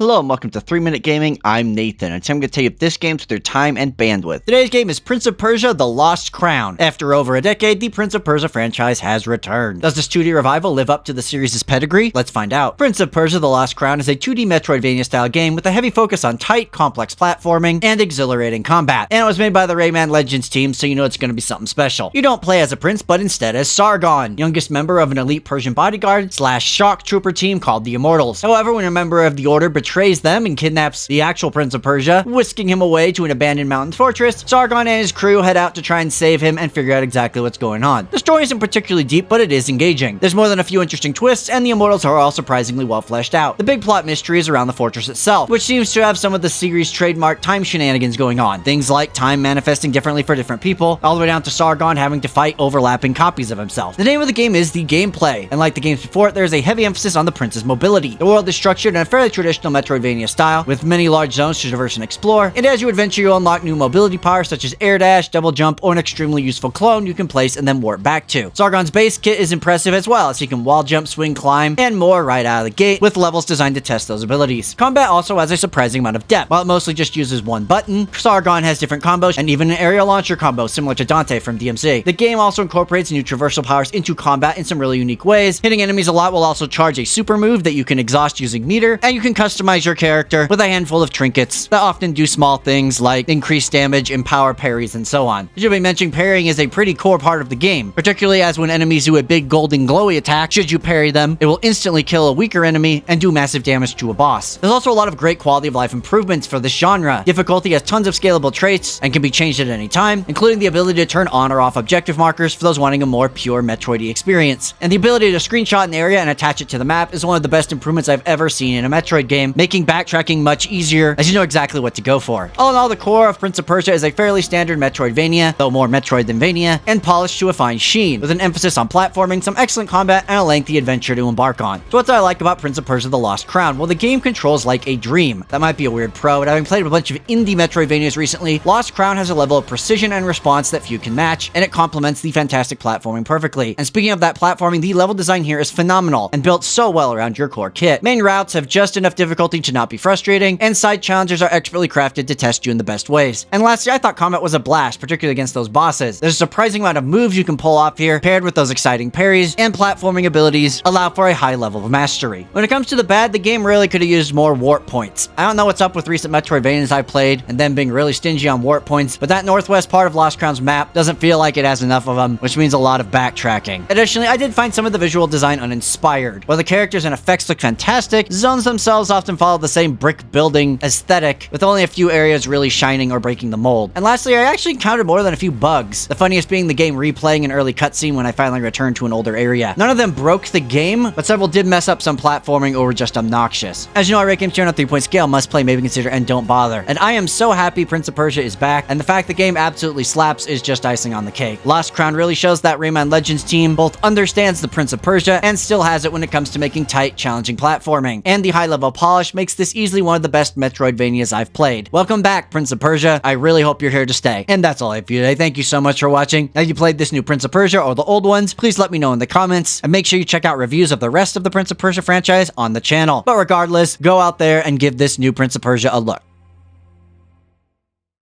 Hello and welcome to 3 Minute Gaming. I'm Nathan, and today I'm going to tell you if this game's worth their time and bandwidth. Today's game is Prince of Persia: The Lost Crown. After over a decade, the Prince of Persia franchise has returned. Does this 2D revival live up to the series' pedigree? Let's find out. Prince of Persia: The Lost Crown is a 2D Metroidvania-style game with a heavy focus on tight, complex platforming and exhilarating combat. And it was made by the Rayman Legends team, so you know it's going to be something special. You don't play as a prince, but instead as Sargon, youngest member of an elite Persian bodyguard / shock trooper team called the Immortals. However, when a member of the Order betrays them and kidnaps the actual Prince of Persia, whisking him away to an abandoned mountain fortress, Sargon and his crew head out to try and save him and figure out exactly what's going on. The story isn't particularly deep, but it is engaging. There's more than a few interesting twists, and the Immortals are all surprisingly well fleshed out. The big plot mystery is around the fortress itself, which seems to have some of the series' trademark time shenanigans going on. Things like time manifesting differently for different people, all the way down to Sargon having to fight overlapping copies of himself. The name of the game is The Gameplay, and like the games before it, there is a heavy emphasis on the prince's mobility. The world is structured in a fairly traditional Metroidvania style, with many large zones to traverse and explore, and as you adventure you unlock new mobility powers such as air dash, double jump, or an extremely useful clone you can place and then warp back to. Sargon's base kit is impressive as well, as he can wall jump, swing, climb, and more right out of the gate, with levels designed to test those abilities. Combat also has a surprising amount of depth. While it mostly just uses one button, Sargon has different combos and even an aerial launcher combo similar to Dante from DMC. The game also incorporates new traversal powers into combat in some really unique ways. Hitting enemies a lot will also charge a super move that you can exhaust using meter, and you can customize your character with a handful of trinkets that often do small things like increase damage, empower parries, and so on. I should be mentioning parrying is a pretty core part of the game, particularly as when enemies do a big golden glowy attack, should you parry them, it will instantly kill a weaker enemy and do massive damage to a boss. There's also a lot of great quality of life improvements for this genre. Difficulty has tons of scalable traits and can be changed at any time, including the ability to turn on or off objective markers for those wanting a more pure Metroid-y experience. And the ability to screenshot an area and attach it to the map is one of the best improvements I've ever seen in a Metroid game, making backtracking much easier as you know exactly what to go for. All in all, the core of Prince of Persia is a fairly standard Metroidvania, though more Metroid than Vania, and polished to a fine sheen, with an emphasis on platforming, some excellent combat, and a lengthy adventure to embark on. So what do I like about Prince of Persia: The Lost Crown? Well, the game controls like a dream. That might be a weird pro, but having played a bunch of indie Metroidvanias recently, Lost Crown has a level of precision and response that few can match, and it complements the fantastic platforming perfectly. And speaking of that platforming, the level design here is phenomenal, and built so well around your core kit. Main routes have just enough difficulty to not be frustrating, and side challenges are expertly crafted to test you in the best ways. And lastly, I thought combat was a blast, particularly against those bosses. There's a surprising amount of moves you can pull off here, paired with those exciting parries, and platforming abilities allow for a high level of mastery. When it comes to the bad, the game really could have used more warp points. I don't know what's up with recent Metroidvanias I've played, and them being really stingy on warp points, but that northwest part of Lost Crown's map doesn't feel like it has enough of them, which means a lot of backtracking. Additionally, I did find some of the visual design uninspired. While the characters and effects look fantastic, zones themselves often follow the same brick building aesthetic, with only a few areas really shining or breaking the mold. And lastly, I actually encountered more than a few bugs, the funniest being the game replaying an early cutscene when I finally returned to an older area. None of them broke the game, but several did mess up some platforming or were just obnoxious. As you know, I rate games here on a 3-point scale: must play, maybe consider, and don't bother. And I am so happy Prince of Persia is back, and the fact the game absolutely slaps is just icing on the cake. Lost Crown really shows that Rayman Legends team both understands the Prince of Persia and still has it when it comes to making tight, challenging platforming. And the high level polish makes this easily one of the best Metroidvanias I've played. Welcome back, Prince of Persia. I really hope you're here to stay. And that's all I have for you today. Thank you so much for watching. Have you played this new Prince of Persia or the old ones? Please let me know in the comments, and make sure you check out reviews of the rest of the Prince of Persia franchise on the channel. But regardless, go out there and give this new Prince of Persia a look.